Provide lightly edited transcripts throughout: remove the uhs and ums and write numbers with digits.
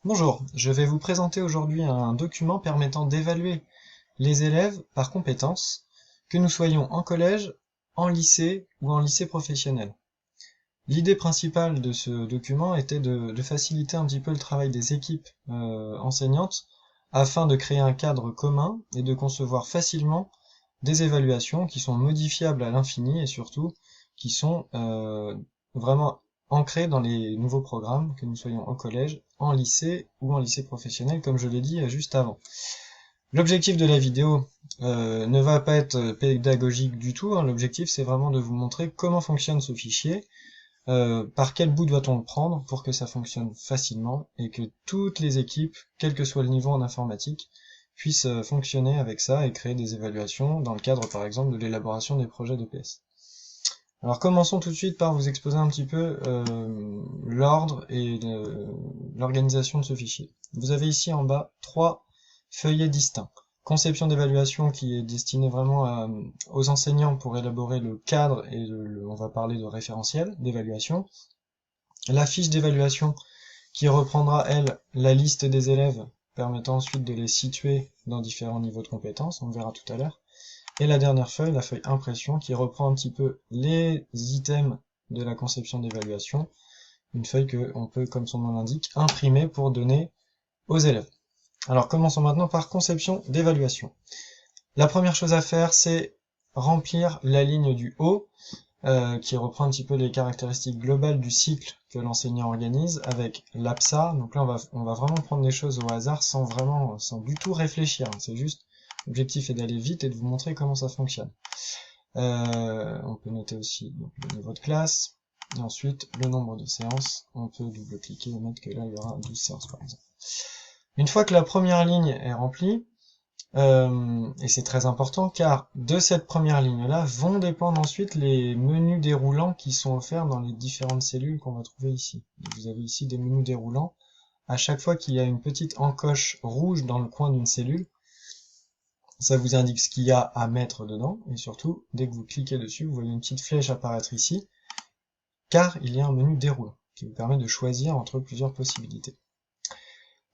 Bonjour, je vais vous présenter aujourd'hui un document permettant d'évaluer les élèves par compétences, que nous soyons en collège, en lycée ou en lycée professionnel. L'idée principale de ce document était de faciliter un petit peu le travail des équipes enseignantes afin de créer un cadre commun et de concevoir facilement des évaluations qui sont modifiables à l'infini et surtout qui sont vraiment ancrées dans les nouveaux programmes, que nous soyons au collège, en lycée ou en lycée professionnel, comme je l'ai dit juste avant. L'objectif de la vidéo ne va pas être pédagogique du tout, hein. L'objectif c'est vraiment de vous montrer comment fonctionne ce fichier, par quel bout doit-on le prendre pour que ça fonctionne facilement et que toutes les équipes, quel que soit le niveau en informatique, puissent fonctionner avec ça et créer des évaluations dans le cadre par exemple de l'élaboration des projets d'EPS. Alors commençons tout de suite par vous exposer un petit peu l'ordre et l'organisation de ce fichier. Vous avez ici en bas trois feuillets distincts. Conception d'évaluation qui est destinée vraiment aux enseignants pour élaborer le cadre et on va parler de référentiel d'évaluation. La fiche d'évaluation qui reprendra, elle, la liste des élèves permettant ensuite de les situer dans différents niveaux de compétences, on verra tout à l'heure. Et la dernière feuille, la feuille impression, qui reprend un petit peu les items de la conception d'évaluation, une feuille que on peut, comme son nom l'indique, imprimer pour donner aux élèves. Alors commençons maintenant par conception d'évaluation. La première chose à faire, c'est remplir la ligne du haut, qui reprend un petit peu les caractéristiques globales du cycle que l'enseignant organise avec l'APSA. Donc là, on va vraiment prendre des choses au hasard sans du tout réfléchir. C'est juste, l'objectif est d'aller vite et de vous montrer comment ça fonctionne. On peut noter aussi donc, le niveau de classe, et ensuite le nombre de séances. On peut double-cliquer et mettre que là, il y aura 12 séances par exemple. Une fois que la première ligne est remplie, et c'est très important car de cette première ligne-là vont dépendre ensuite les menus déroulants qui sont offerts dans les différentes cellules qu'on va trouver ici. Vous avez ici des menus déroulants. À chaque fois qu'il y a une petite encoche rouge dans le coin d'une cellule, ça vous indique ce qu'il y a à mettre dedans, et surtout, dès que vous cliquez dessus, vous voyez une petite flèche apparaître ici, car il y a un menu déroulant, qui vous permet de choisir entre plusieurs possibilités.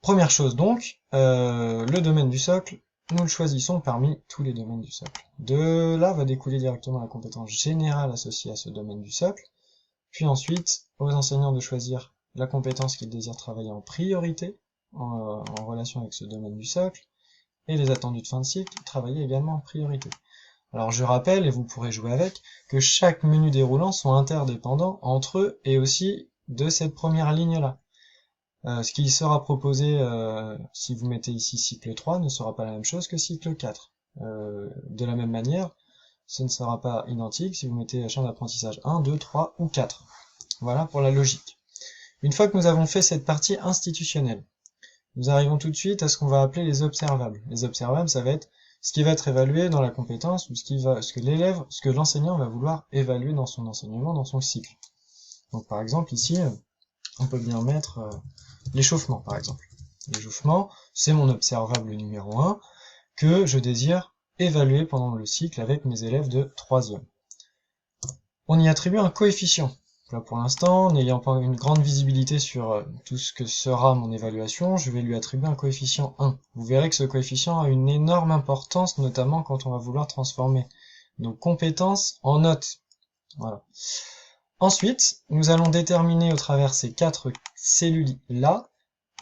Première chose donc, le domaine du socle, nous le choisissons parmi tous les domaines du socle. De là va découler directement la compétence générale associée à ce domaine du socle, puis ensuite aux enseignants de choisir la compétence qu'ils désirent travailler en priorité, en relation avec ce domaine du socle, et les attendus de fin de cycle, travailler également en priorité. Alors je rappelle, et vous pourrez jouer avec, que chaque menu déroulant sont interdépendants entre eux et aussi de cette première ligne-là. Ce qui sera proposé si vous mettez ici cycle 3 ne sera pas la même chose que cycle 4. De la même manière, ce ne sera pas identique si vous mettez champ d'apprentissage 1, 2, 3 ou 4. Voilà pour la logique. Une fois que nous avons fait cette partie institutionnelle, nous arrivons tout de suite à ce qu'on va appeler les observables. Les observables, ça va être ce qui va être évalué dans la compétence ou ce que l'enseignant va vouloir évaluer dans son enseignement, dans son cycle. Donc par exemple ici, on peut bien mettre l'échauffement par exemple. L'échauffement, c'est mon observable numéro 1 que je désire évaluer pendant le cycle avec mes élèves de 3e. On y attribue un coefficient. Là pour l'instant, n'ayant pas une grande visibilité sur tout ce que sera mon évaluation, je vais lui attribuer un coefficient 1. Vous verrez que ce coefficient a une énorme importance, notamment quand on va vouloir transformer nos compétences en notes. Voilà. Ensuite, nous allons déterminer au travers ces 4 cellules-là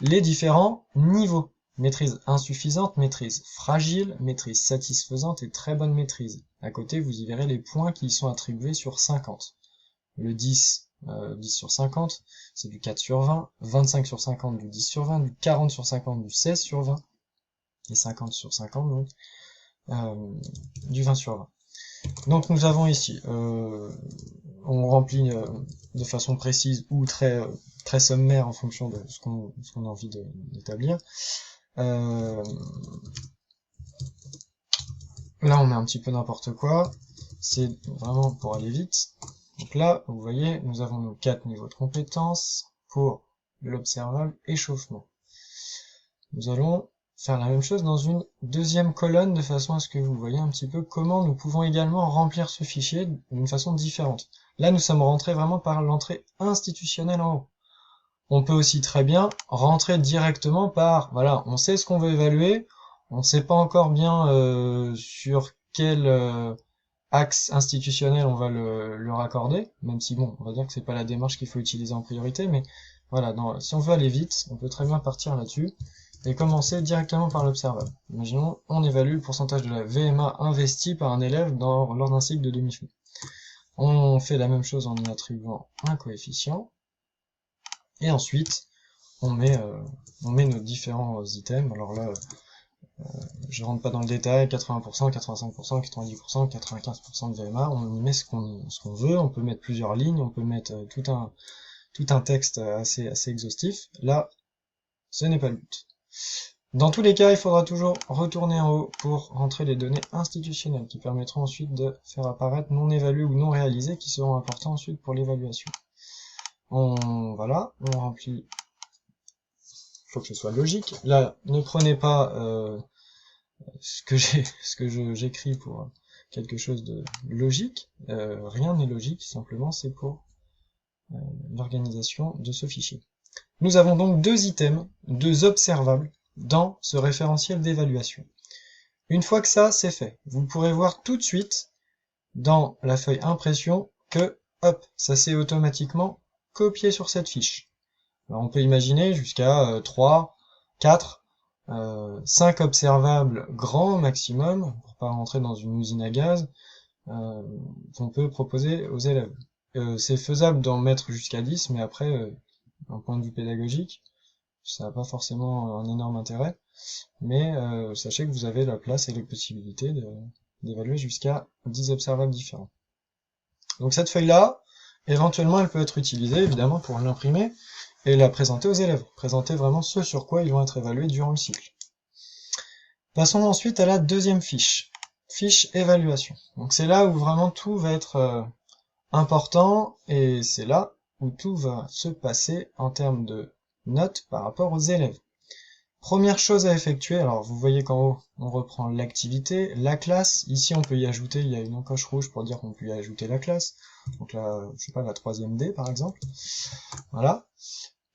les différents niveaux. Maîtrise insuffisante, maîtrise fragile, maîtrise satisfaisante et très bonne maîtrise. À côté, vous y verrez les points qui y sont attribués sur 50. Le 10, 10 sur 50, c'est du 4 sur 20, 25 sur 50 du 10 sur 20, du 40 sur 50 du 16 sur 20, et 50 sur 50 donc du 20 sur 20. Donc nous avons ici, on remplit de façon précise ou très sommaire en fonction de ce qu'on a envie d'établir. Là on met un petit peu n'importe quoi, c'est vraiment pour aller vite. Donc là, vous voyez, nous avons nos 4 niveaux de compétences pour l'observable échauffement. Nous allons faire la même chose dans une deuxième colonne de façon à ce que vous voyez un petit peu comment nous pouvons également remplir ce fichier d'une façon différente. Là, nous sommes rentrés vraiment par l'entrée institutionnelle en haut. On peut aussi très bien rentrer directement par, voilà, on sait ce qu'on veut évaluer, on ne sait pas encore bien sur quel axe institutionnel on va le raccorder, même si bon, on va dire que c'est pas la démarche qu'il faut utiliser en priorité, mais voilà, si on veut aller vite, on peut très bien partir là-dessus et commencer directement par l'observable. Imaginons, on évalue le pourcentage de la VMA investie par un élève lors d'un cycle de demi-fond. On fait la même chose en y attribuant un coefficient, et ensuite on met nos différents items. Alors là, je rentre pas dans le détail, 80%, 85%, 90%, 95% de VMA, on y met ce qu'on veut, on peut mettre plusieurs lignes, on peut mettre tout un texte assez exhaustif. Là, ce n'est pas le but. Dans tous les cas, il faudra toujours retourner en haut pour rentrer les données institutionnelles qui permettront ensuite de faire apparaître non évalués ou non réalisés qui seront importants ensuite pour l'évaluation. Voilà, on remplit. Il faut que ce soit logique. Là, ne prenez pas ce que j'écris pour quelque chose de logique. Rien n'est logique, simplement c'est pour l'organisation de ce fichier. Nous avons donc deux items, deux observables dans ce référentiel d'évaluation. Une fois que ça c'est fait, vous pourrez voir tout de suite dans la feuille impression que hop, ça s'est automatiquement copié sur cette fiche. Alors on peut imaginer jusqu'à 3, 4, 5 observables grand maximum, pour pas rentrer dans une usine à gaz, qu'on peut proposer aux élèves. C'est faisable d'en mettre jusqu'à 10, mais après, d'un point de vue pédagogique, ça n'a pas forcément un énorme intérêt, mais sachez que vous avez la place et les possibilités d'évaluer jusqu'à 10 observables différents. Donc cette feuille-là, éventuellement, elle peut être utilisée, évidemment, pour l'imprimer et la présenter aux élèves. Présenter vraiment ce sur quoi ils vont être évalués durant le cycle. Passons ensuite à la deuxième fiche. Fiche évaluation. Donc c'est là où vraiment tout va être important, et c'est là où tout va se passer en termes de notes par rapport aux élèves. Première chose à effectuer, alors vous voyez qu'en haut, on reprend l'activité, la classe. Ici, on peut y ajouter, il y a une encoche rouge pour dire qu'on peut y ajouter la classe. Donc là, je sais pas, la 3e D par exemple. Voilà.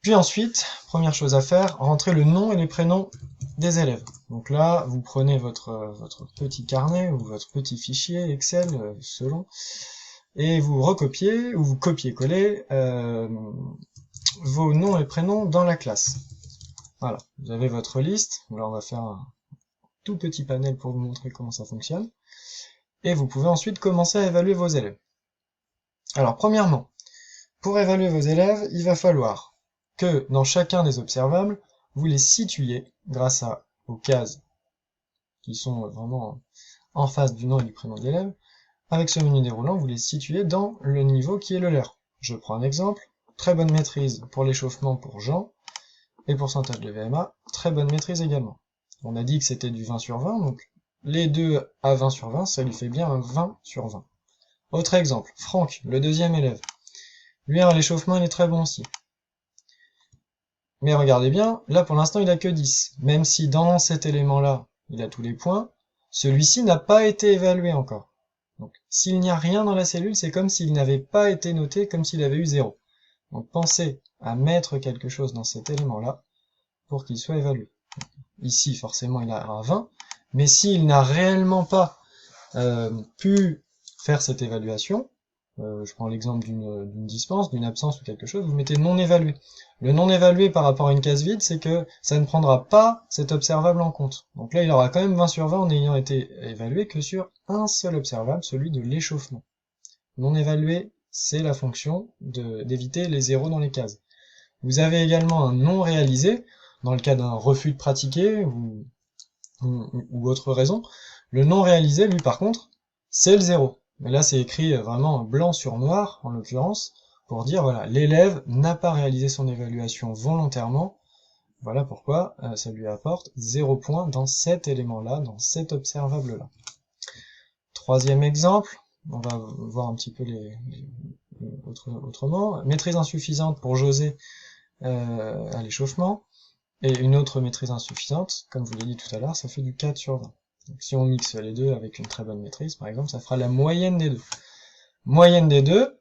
Puis ensuite, première chose à faire, rentrer le nom et les prénoms des élèves. Donc là, vous prenez votre petit carnet ou votre petit fichier Excel, selon, et vous recopiez ou vous copiez-collez vos noms et prénoms dans la classe. Voilà, vous avez votre liste. Là, on va faire un tout petit panel pour vous montrer comment ça fonctionne. Et vous pouvez ensuite commencer à évaluer vos élèves. Alors, premièrement, pour évaluer vos élèves, il va falloir que dans chacun des observables, vous les situiez grâce aux cases qui sont vraiment en face du nom et du prénom de l'élève. Avec ce menu déroulant, vous les situez dans le niveau qui est le leur. Je prends un exemple. Très bonne maîtrise pour l'échauffement pour Jean. Et pourcentage de VMA, très bonne maîtrise également. On a dit que c'était du 20 sur 20, donc les deux à 20 sur 20, ça lui fait bien un 20 sur 20. Autre exemple, Franck, le deuxième élève. Lui, à l'échauffement, il est très bon aussi. Mais regardez bien, là pour l'instant il a que 10. Même si dans cet élément-là, il a tous les points, celui-ci n'a pas été évalué encore. Donc s'il n'y a rien dans la cellule, c'est comme s'il n'avait pas été noté, comme s'il avait eu 0. Donc pensez à mettre quelque chose dans cet élément-là pour qu'il soit évalué. Ici, forcément, il aura 20, mais s'il n'a réellement pas pu faire cette évaluation, je prends l'exemple d'une dispense, d'une absence ou quelque chose, vous mettez non évalué. Le non évalué par rapport à une case vide, c'est que ça ne prendra pas cet observable en compte. Donc là, il aura quand même 20 sur 20 en n'ayant été évalué que sur un seul observable, celui de l'échauffement. Non évalué, c'est la fonction d'éviter les zéros dans les cases. Vous avez également un non réalisé, dans le cas d'un refus de pratiquer ou autre raison. Le non réalisé, lui par contre, c'est le 0. Mais là c'est écrit vraiment blanc sur noir, en l'occurrence, pour dire voilà, l'élève n'a pas réalisé son évaluation volontairement, voilà pourquoi ça lui apporte 0 point dans cet élément-là, dans cet observable-là. Troisième exemple, on va voir un petit peu autrement. Maîtrise insuffisante pour José à l'échauffement, et une autre maîtrise insuffisante, comme je vous l'ai dit tout à l'heure, ça fait du 4 sur 20. Donc si on mixe les deux avec une très bonne maîtrise, par exemple, ça fera la moyenne des deux. Moyenne des deux,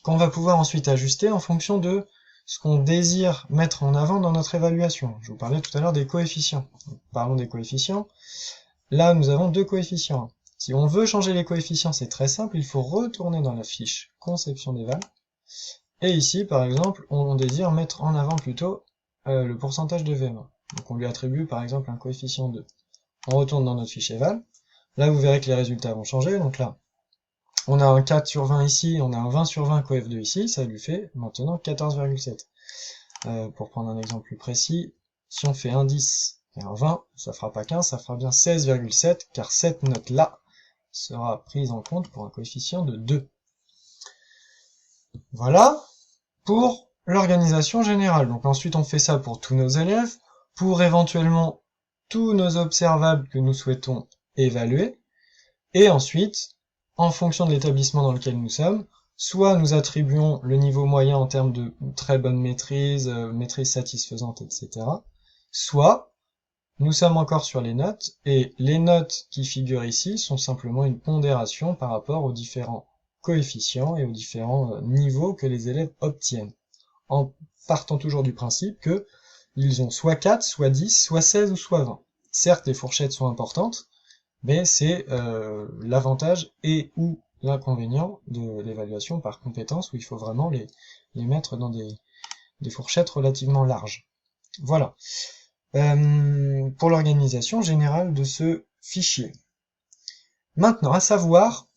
qu'on va pouvoir ensuite ajuster en fonction de ce qu'on désire mettre en avant dans notre évaluation. Je vous parlais tout à l'heure des coefficients. Donc, parlons des coefficients. Là, nous avons deux coefficients. Si on veut changer les coefficients, c'est très simple, il faut retourner dans la fiche conception d'éval. Et ici, par exemple, on désire mettre en avant plutôt le pourcentage de VM1. Donc on lui attribue par exemple un coefficient 2. On retourne dans notre fiche éval. Là, vous verrez que les résultats vont changer. Donc là, on a un 4 sur 20 ici, on a un 20 sur 20 coef2 ici, ça lui fait maintenant 14,7. Pour prendre un exemple plus précis, si on fait un 10 et un 20, ça fera pas 15, ça fera bien 16,7, car cette note-là sera prise en compte pour un coefficient de 2. Voilà pour l'organisation générale. Donc ensuite on fait ça pour tous nos élèves, pour éventuellement tous nos observables que nous souhaitons évaluer, et ensuite, en fonction de l'établissement dans lequel nous sommes, soit nous attribuons le niveau moyen en termes de très bonne maîtrise, maîtrise satisfaisante, etc. Soit nous sommes encore sur les notes, et les notes qui figurent ici sont simplement une pondération par rapport aux différents coefficients et aux différents niveaux que les élèves obtiennent, en partant toujours du principe que ils ont soit 4, soit 10, soit 16 ou soit 20. Certes, les fourchettes sont importantes, mais c'est l'avantage et ou l'inconvénient de l'évaluation par compétence, où il faut vraiment les mettre dans des fourchettes relativement larges. Voilà. Pour l'organisation générale de ce fichier. Maintenant, à savoir,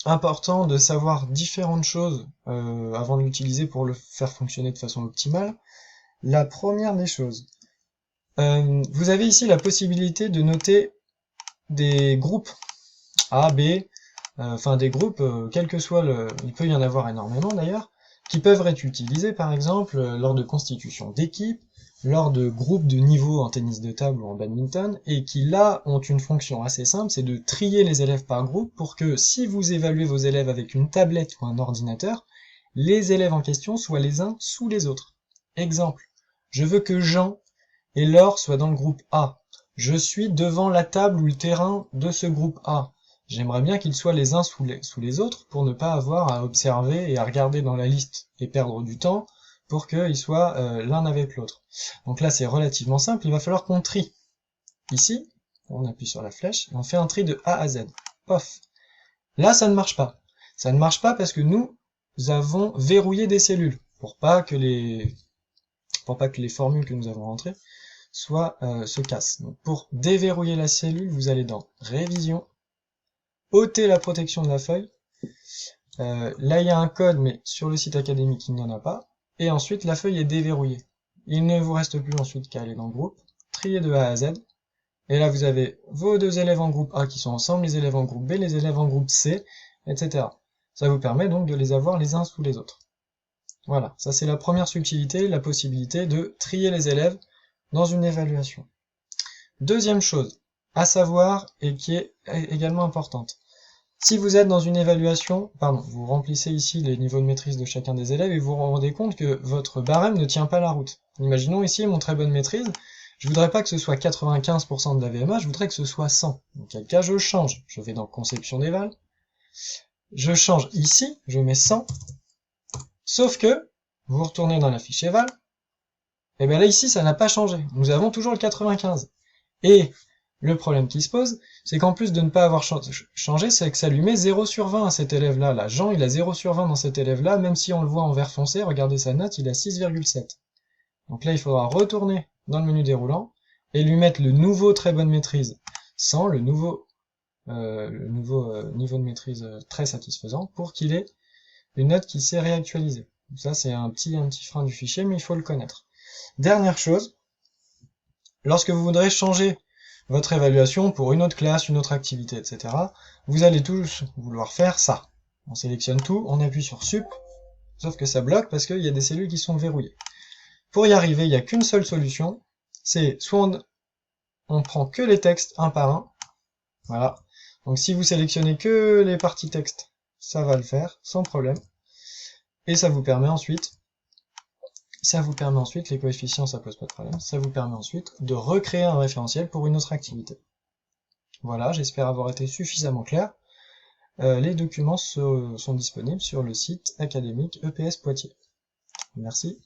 important de savoir différentes choses avant de l'utiliser pour le faire fonctionner de façon optimale. La première des choses, vous avez ici la possibilité de noter des groupes A, B, enfin des groupes, quel que soit il peut y en avoir énormément d'ailleurs, qui peuvent être utilisés par exemple lors de constitution d'équipe, lors de groupes de niveau en tennis de table ou en badminton, et qui là ont une fonction assez simple, c'est de trier les élèves par groupe pour que si vous évaluez vos élèves avec une tablette ou un ordinateur, les élèves en question soient les uns sous les autres. Exemple, je veux que Jean et Laure soient dans le groupe A. Je suis devant la table ou le terrain de ce groupe A. J'aimerais bien qu'ils soient les uns sous les autres pour ne pas avoir à observer et à regarder dans la liste et perdre du temps pour qu'ils soient l'un avec l'autre. Donc là c'est relativement simple, il va falloir qu'on trie. Ici, on appuie sur la flèche et on fait un tri de A à Z. Pof. Là ça ne marche pas. Ça ne marche pas parce que nous avons verrouillé des cellules pour pas que les formules que nous avons rentrées se cassent. Donc pour déverrouiller la cellule, vous allez dans Révision, ôter la protection de la feuille. Là il y a un code, mais sur le site académique il n'y en a pas. Et ensuite la feuille est déverrouillée. Il ne vous reste plus ensuite qu'à aller dans le groupe, trier de A à Z. Et là vous avez vos deux élèves en groupe A qui sont ensemble, les élèves en groupe B, les élèves en groupe C, etc. Ça vous permet donc de les avoir les uns sous les autres. Voilà, ça c'est la première subtilité, la possibilité de trier les élèves dans une évaluation. Deuxième chose à savoir, et qui est également importante. Si vous êtes dans une évaluation, vous remplissez ici les niveaux de maîtrise de chacun des élèves et vous vous rendez compte que votre barème ne tient pas la route. Imaginons ici mon très bonne maîtrise, je voudrais pas que ce soit 95% de la VMA, je voudrais que ce soit 100. Dans quel cas je change. Je vais dans conception d'éval, je change ici, je mets 100, sauf que, vous retournez dans la fiche éval, et bien là ici ça n'a pas changé, nous avons toujours le 95. Et le problème qui se pose, c'est qu'en plus de ne pas avoir changé, c'est que ça lui met 0 sur 20 à cet élève-là. Là, Jean, il a 0 sur 20 dans cet élève-là, même si on le voit en vert foncé, regardez sa note, il a 6,7. Donc là, il faudra retourner dans le menu déroulant, et lui mettre le nouveau très bonne maîtrise 100, le nouveau niveau de maîtrise très satisfaisant, pour qu'il ait une note qui s'est réactualisée. Donc ça, c'est un petit frein du fichier, mais il faut le connaître. Dernière chose, lorsque vous voudrez changer votre évaluation pour une autre classe, une autre activité, etc., vous allez tous vouloir faire ça. On sélectionne tout, on appuie sur Sup, sauf que ça bloque parce qu'il y a des cellules qui sont verrouillées. Pour y arriver, il n'y a qu'une seule solution, c'est soit on prend que les textes un par un, voilà. Donc si vous sélectionnez que les parties texte, ça va le faire, sans problème. Et ça vous permet ensuite, les coefficients ça pose pas de problème, ça vous permet ensuite de recréer un référentiel pour une autre activité. Voilà, j'espère avoir été suffisamment clair. Les documents sont disponibles sur le site académique EPS Poitiers. Merci.